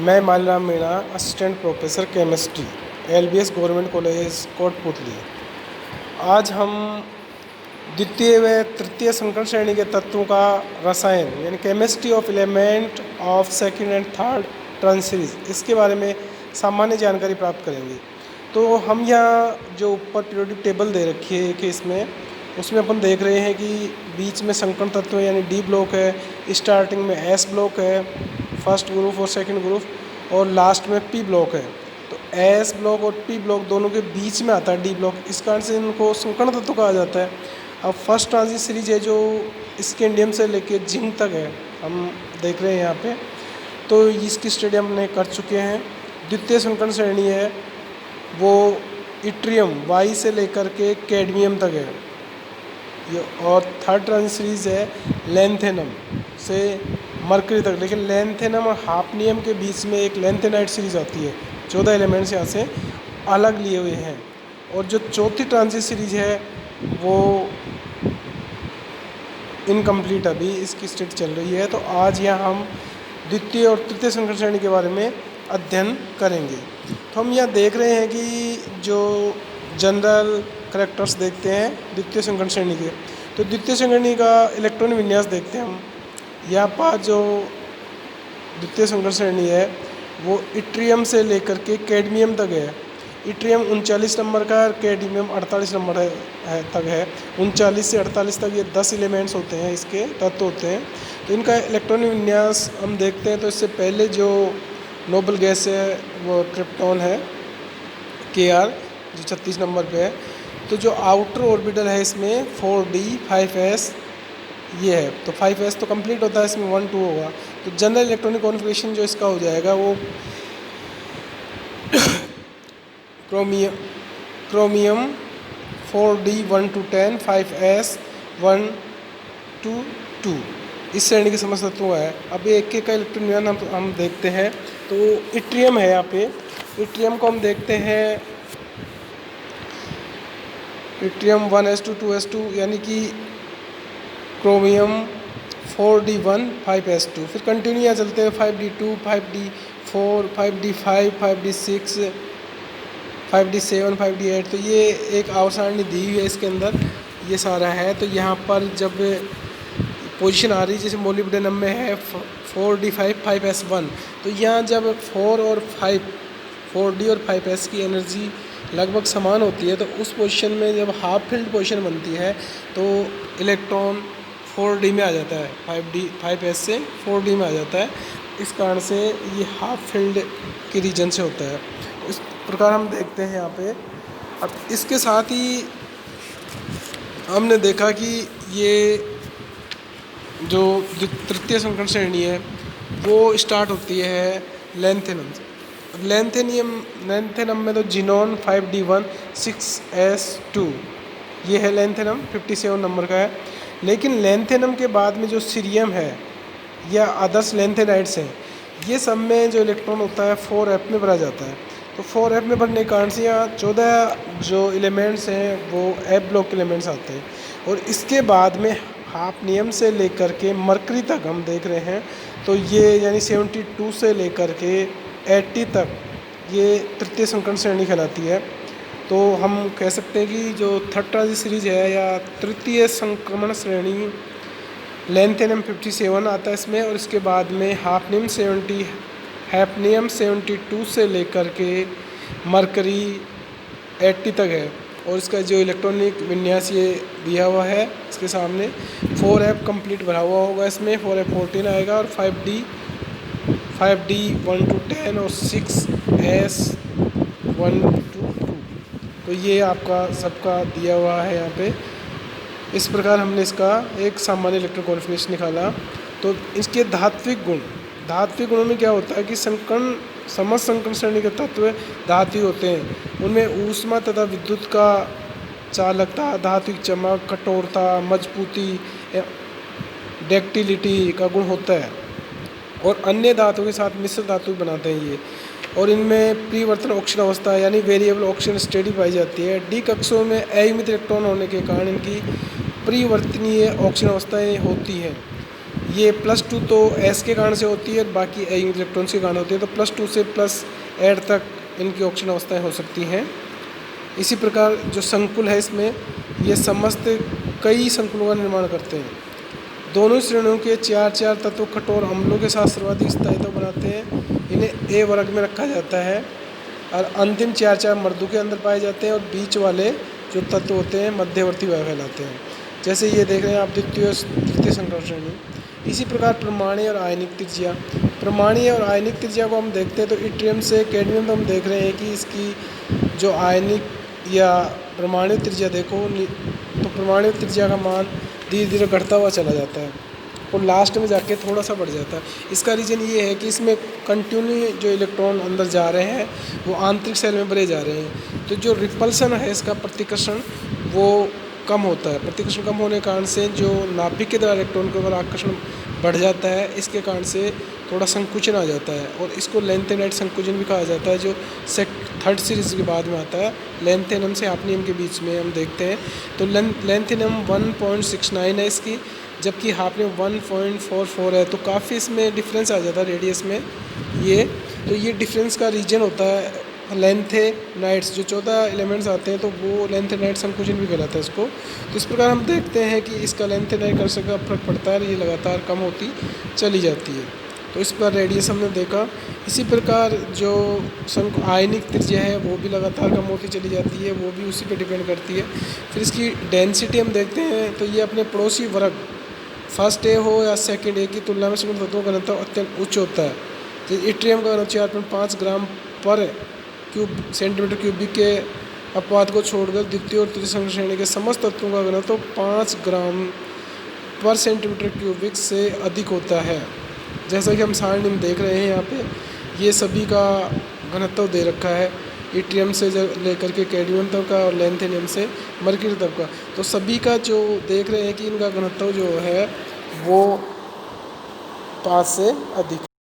मैं Malram Meena, assistant professor chemistry, LBS government college Kotputli. आज हम द्वितीय व तृतीय संकरण श्रेणी के तत्वों का रसायन यानी chemistry of element of second and third trans series, इसके बारे में सामान्य जानकारी प्राप्त करेंगे। तो हम यहाँ जो ऊपर पीरियोडिक टेबल दे रखी है कि उसमें अपन देख रहे हैं कि बीच में संकरण तत्व यानी D ब्लॉक है, स्टार्टिंग में S ब्लॉक है, फर्स्ट ग्रुप और सेकंड ग्रुप, और लास्ट में P ब्लॉक है। तो S ब्लॉक और P ब्लॉक दोनों के बीच में आता है D ब्लॉक, इस कारण से इनको संकरण तत्व कहा जाता है। अब फर्स्ट ट्रांजिट सीरीज है जो स्कैंडियम से लेके जिंक तक है, हम देख रहे हैं यहाँ पे। तो इसकी स्टडी हमने कर चुके हैं। द्वितीय संकरण श्रेणी है वो इट्रियम Y से लेकर के कैडमियम तक है, और थर्ड ट्रांजिट सीरीज है लैंथेनम से मरकरी तक। लेकिन लैंथेनम और हाफनियम के बीच में एक लैंथेनाइट सीरीज आती है, 14 एलिमेंट्स यहाँ से अलग लिए हुए हैं। और जो चौथी ट्रांजिट सीरीज है वो इनकम्प्लीट, अभी इसकी स्टडी चल रही है। तो आज यहाँ हम द्वितीय और तृतीय संकरण श्रेणी के बारे में अध्ययन करेंगे। तो हम यहाँ देख रहे हैं कि जो जनरल करैक्टर्स देखते हैं द्वितीय संकरण श्रेणी के, तो द्वितीय श्रेणी का इलेक्ट्रॉनिक विन्यास देखते हैं हम। यहाँ पर जो द्वितीय संकरण श्रेणी है वो इट्रियम से लेकर के कैडमियम तक है। इट्रियम 39 नंबर का है, कैडमियम 48 नंबर तक है। 39 से 48 तक ये 10 एलिमेंट्स होते हैं, इसके तत्व होते हैं। तो इनका इलेक्ट्रॉनिक विन्यास हम देखते हैं। तो इससे पहले जो नोबल गैस है वो क्रिप्टॉन है, Kr, जो 36 नंबर पे है। तो जो आउटर ऑर्बिटल है इसमें 4d 5s ये है। तो 5s तो कंप्लीट होता है, इसमें 1 2 होगा। तो जनरल इलेक्ट्रॉनिक कॉन्फ़िगरेशन जो इसका हो जाएगा वो chromium 4d 1 to 10 5s 1 to 2, इस श्रेणी के समस्त तत्व है। अब एक एक का इलेक्ट्रॉन विन्यास हम देखते हैं। तो इट्रियम है, यहाँ पे इट्रियम को हम देखते हैं। इट्रियम 1s2 2s2 यानी कि क्रोमियम 4d1 5s2, फिर कंटिन्यू यहाँ चलते हैं 5d2 5d4 5d5 5d6 5d7 5d8। तो ये एक आवर्त सारणी दी हुई है, इसके अंदर ये सारा है। तो यहाँ पर जब पोजीशन आ रही है जैसे मोलिब्डेनम में है 4d5 5s1, तो यहाँ जब 4 और 5 4d और 5s की एनर्जी लगभग समान होती है, तो उस पोजीशन में जब हाफ फील्ड पोजीशन बनती है तो इलेक्ट्रॉन 4d में आ जाता है, 5s से 4d में आ जाता है। इस कारण से ये हाफ फील्ड के रीजन से होता है। इस प्रकार हम देखते हैं यहाँ पे। अब इसके साथ ही हमने देखा कि ये जो तृतीय संकरण श्रेणी है वो स्टार्ट होती है लैंथेनम से। लैंथेनम में तो जिनोन 5d1 6s2 ये है लैंथेनम, 57 नंबर का है। लेकिन लैंथेनम के बाद में जो सीरियम है या अदर्स लैंथेनाइट्स हैं, ये सब में जो इलेक्ट्रॉन होता है 4f में भरा जाता है। तो 4f में भरने के कारण से यहाँ 14 जो एलिमेंट्स हैं वो f ब्लॉक के एलिमेंट्स आते हैं। और इसके बाद में हाफनियम से लेकर के मरकरी तक हम देख रहे हैं। तो ये यानी 72 से लेकर के 80 तक ये तृतीय संकरण श्रेणी कहलाती है। तो हम कह सकते हैं कि जो थर्ड ट्रांजिट सीरीज है या तृतीय संक्रमण श्रेणी लैंथेनम 57 आता है इसमें, और इसके बाद में हैफनियम 72 से लेकर के मरकरी 80 तक है। और इसका जो इलेक्ट्रॉनिक विन्यास ये दिया हुआ है इसके सामने, 4f कंप्लीट भरा हुआ होगा इसमें, 4f 14 आएगा, और 5d 1 to 10 और 6s 1 to 2। तो ये आपका सबका दिया हुआ है यहाँ पे। इस प्रकार हमने इसका एक सामान्य इलेक्ट्रॉनिक कॉन्फ़िगरेशन निकाला। तो इसके धात्विक गुणों में क्या होता है कि समस्त संकरण श्रेणी के तत्व धात्विक होते हैं। उनमें ऊष्मा तथा विद्युत का चालकता, धात्विक चमक, कठोरता, मजबूती, डक्टिलिटी का गुण होता है। और अन्य धातुओं के साथ मिश्र धातु बनाते हैं ये। और इनमें परिवर्तन ऑक्सीजन अवस्था यानी वेरिएबल ऑक्सीजन स्टेडी पाई जाती है। डी कक्षों में अयुग्मित इलेक्ट्रॉन होने के कारण इनकी परिवर्तनीय ऑक्सीजन अवस्थाएँ होती हैं। ये +2 तो S के कारण से होती है, बाकी इलेक्ट्रॉन्स के कारण होती है। तो +2 से +8 तक इनकी ऑक्सीजन अवस्थाएँ हो सकती हैं। इसी प्रकार जो संकुल है इसमें ये समस्त कई संकुलों का निर्माण करते हैं। दोनों श्रेणियों के 4 तत्व कठोर अम्लों के साथ सर्वाधिक स्थायित्व बनाते हैं। इन्हें A वर्ग में रखा जाता है और अंतिम 4 मर्दों के अंदर पाए जाते हैं और बीच वाले जो तत्व होते हैं मध्यवर्ती कहलाते हैं। जैसे ये देख रहे हैं आप तृतीय संकरण श्रेणी। इसी प्रकार परमाणु और आयनिक त्रिज्या। परमाणु और आयनिक त्रिज्या को हम देखते हैं तो इट्रियम से कैडमियम तो हम देख रहे हैं कि इसकी जो आयनिक या परमाणु त्रिज्या देखो तो परमाणु त्रिज्या का मान धीरे धीरे घटता हुआ चला जाता है और लास्ट में जाके थोड़ा सा बढ़ जाता है। इसका रीज़न ये है कि इसमें कंटिन्यू जो इलेक्ट्रॉन अंदर जा रहे हैं वो आंतरिक सेल में भरे जा रहे हैं। तो जो रिपल्सन है इसका प्रतिकर्षण वो कम होता है। प्रतिकर्षण कम होने के कारण से जो नाभिक के द्वारा इलेक्ट्रॉन के ऊपर आकर्षण बढ़ जाता है, इसके कारण से थोड़ा संकुचन आ जाता है और इसको लेंथेनाइट संकुचन भी कहा जाता है, जो थर्ड सीरीज़ के बाद में आता है। लेंथेनम से हाफनियम के बीच में हम देखते हैं तो लेंथेनम 1.69 है इसकी, जबकि हाफनियम 1.44 है। तो काफ़ी इसमें डिफरेंस आ जाता है रेडियस में। ये डिफरेंस का रीजन होता है लेंथेनाइट्स। जो 14 एलिमेंट्स आते हैं तो वो लेंथेनाइट संकुचन भी कहलाता है इसको। तो इस प्रकार हम देखते हैं कि इसका लेंथेनाइट कर्षण का फर्क पड़ता है और ये लगातार कम होती चली जाती है। तो इस पर रेडियस हमने देखा। इसी प्रकार जो आयनिक त्रिज्या है वो भी लगातार कम होती चली जाती है, वो भी उसी पे डिपेंड करती है। फिर इसकी डेंसिटी हम देखते हैं तो ये अपने पड़ोसी वर्ग फर्स्ट ए हो या सेकंड ए की तुलना में संयुक्त तत्वों का घनत्व अत्यंत उच्च होता है। तो इट्रियम का घनत्व 4.5 ग्राम पर सेंटीमीटर क्यूबिक के अपवाद को छोड़कर द्वितीय और तृतीय संकरण श्रेणी के समस्त तत्वों का घनत्व 5 ग्राम पर सेंटीमीटर क्यूबिक से अधिक होता है। जैसा कि हम सारणी में देख रहे हैं यहाँ पे ये सभी का घनत्व दे रखा है, इट्रियम से लेकर के कैडमियम तक का और लेंथेनियम से मर्क्यूरी तक का। तो सभी का जो देख रहे हैं कि इनका घनत्व जो है वो 5 से अधिक।